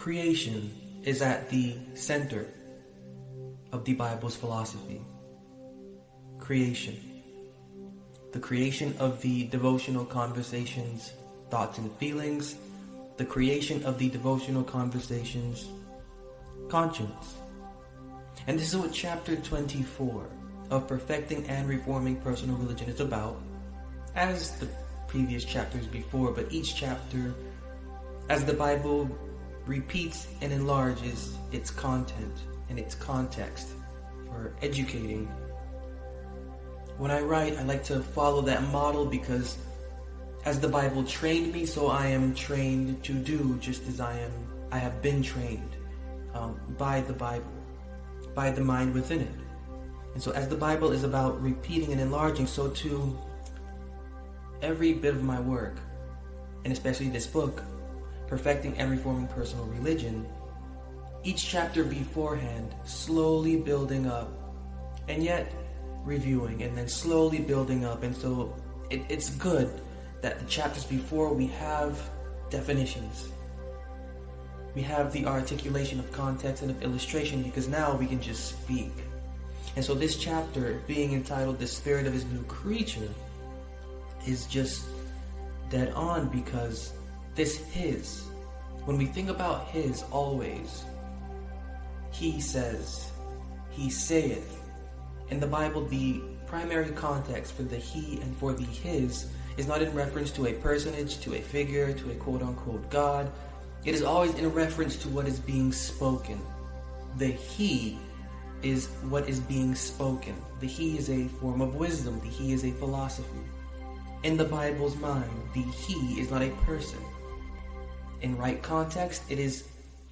Creation is at the center of the Bible's philosophy. Creation. The creation of the devotional conversations, thoughts and feelings. The creation of the devotional conversations, conscience. And this is what chapter 24 of Perfecting and Reforming Personal Religion is about, as the previous chapters before, but each chapter, as the Bible repeats and enlarges its content and its context for educating. When I write, I like to follow that model because as the Bible trained me, so I am trained to do, just as I have been trained by the Bible, by the mind within it. And so as the Bible is about repeating and enlarging, so too every bit of my work, and especially this book, Perfecting and Reforming Personal Religion, each chapter beforehand slowly building up, and yet reviewing, and then slowly building up. And so it's good that the chapters before we have definitions. We have the articulation of context and of illustration, because now we can just speak. And so this chapter, being entitled The Spirit of His New Creature, is just dead on, because this His, when we think about His always, He says, He saith. In the Bible, the primary context for the He and for the His is not in reference to a personage, to a figure, to a quote-unquote God. It is always in reference to what is being spoken. The He is what is being spoken. The He is a form of wisdom. The He is a philosophy. In the Bible's mind, the He is not a person. In right context, it is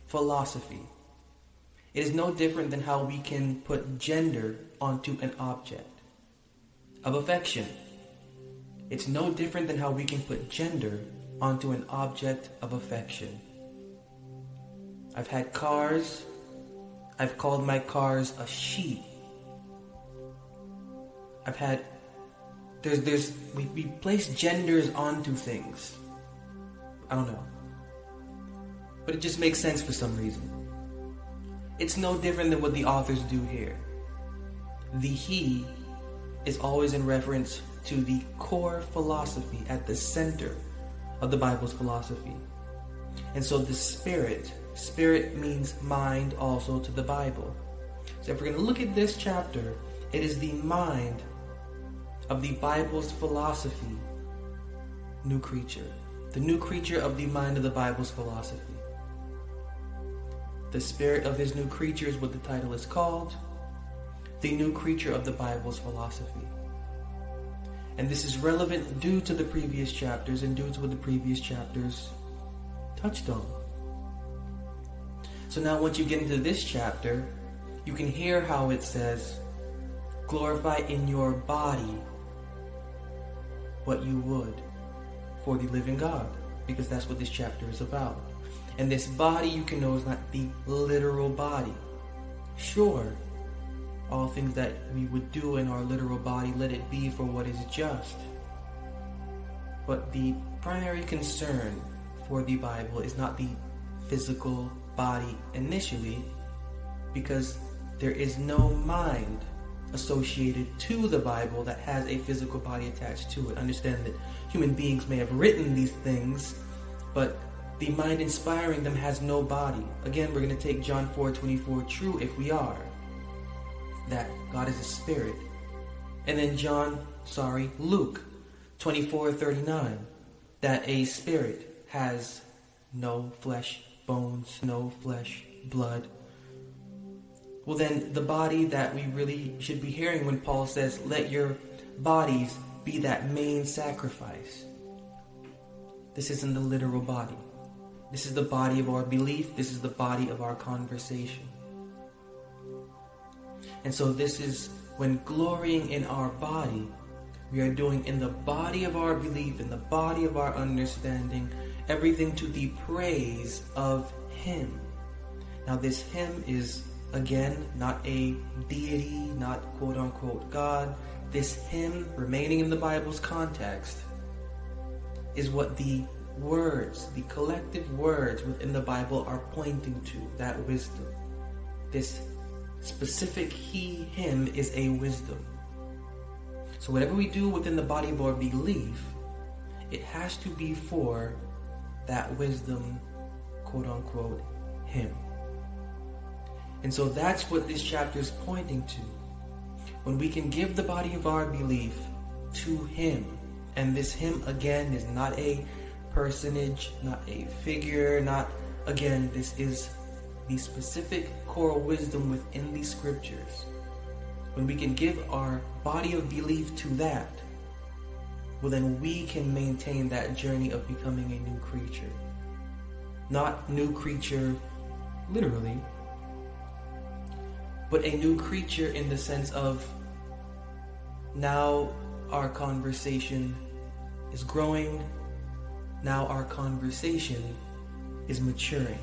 philosophy. It is no different than how we can put gender onto an object of affection. It's no different than how we can put gender onto an object of affection. I've had cars. I've called my cars a sheep. I've had, we place genders onto things. I don't know. But it just makes sense for some reason. It's no different than what the authors do here. The He is always in reference to the core philosophy at the center of the Bible's philosophy. And so the Spirit means mind also to the Bible. So if we're going to look at this chapter, it is the mind of the Bible's philosophy, new creature. The new creature of the mind of the Bible's philosophy. The Spirit of His new creature is what the title is called. The new creature of the Bible's philosophy. And this is relevant due to the previous chapters and due to what the previous chapters touched on. So now once you get into this chapter, you can hear how it says, glorify in your body what you would for the living God, because that's what this chapter is about. And this body, you can know, is not the literal body. Sure, all things that we would do in our literal body, let it be for what is just. But the primary concern for the Bible is not the physical body initially, because there is no mind associated to the Bible that has a physical body attached to it. Understand that human beings may have written these things, but the mind inspiring them has no body. Again, we're going to take John 4:24 true if we are, that God is a spirit. And then Luke 24:39, that a spirit has no flesh, bones, no flesh, blood. Well then, the body that we really should be hearing when Paul says, let your bodies be that main sacrifice. This isn't the literal body. This is the body of our belief. This is the body of our conversation. And so this is when glorying in our body, we are doing in the body of our belief, in the body of our understanding, everything to the praise of Him. Now this Him is, again, not a deity, not quote-unquote God. This Him, remaining in the Bible's context, is what the words, the collective words within the Bible are pointing to that wisdom. This specific he, him is a wisdom. So whatever we do within the body of our belief, it has to be for that wisdom, quote unquote, him. And so that's what this chapter is pointing to. When we can give the body of our belief to him, and this him again is not a personage, not a figure, this is the specific core wisdom within the scriptures. When we can give our body of belief to that, well, then we can maintain that journey of becoming a new creature. Not new creature literally, but a new creature in the sense of now our conversation is growing, now our conversation is maturing.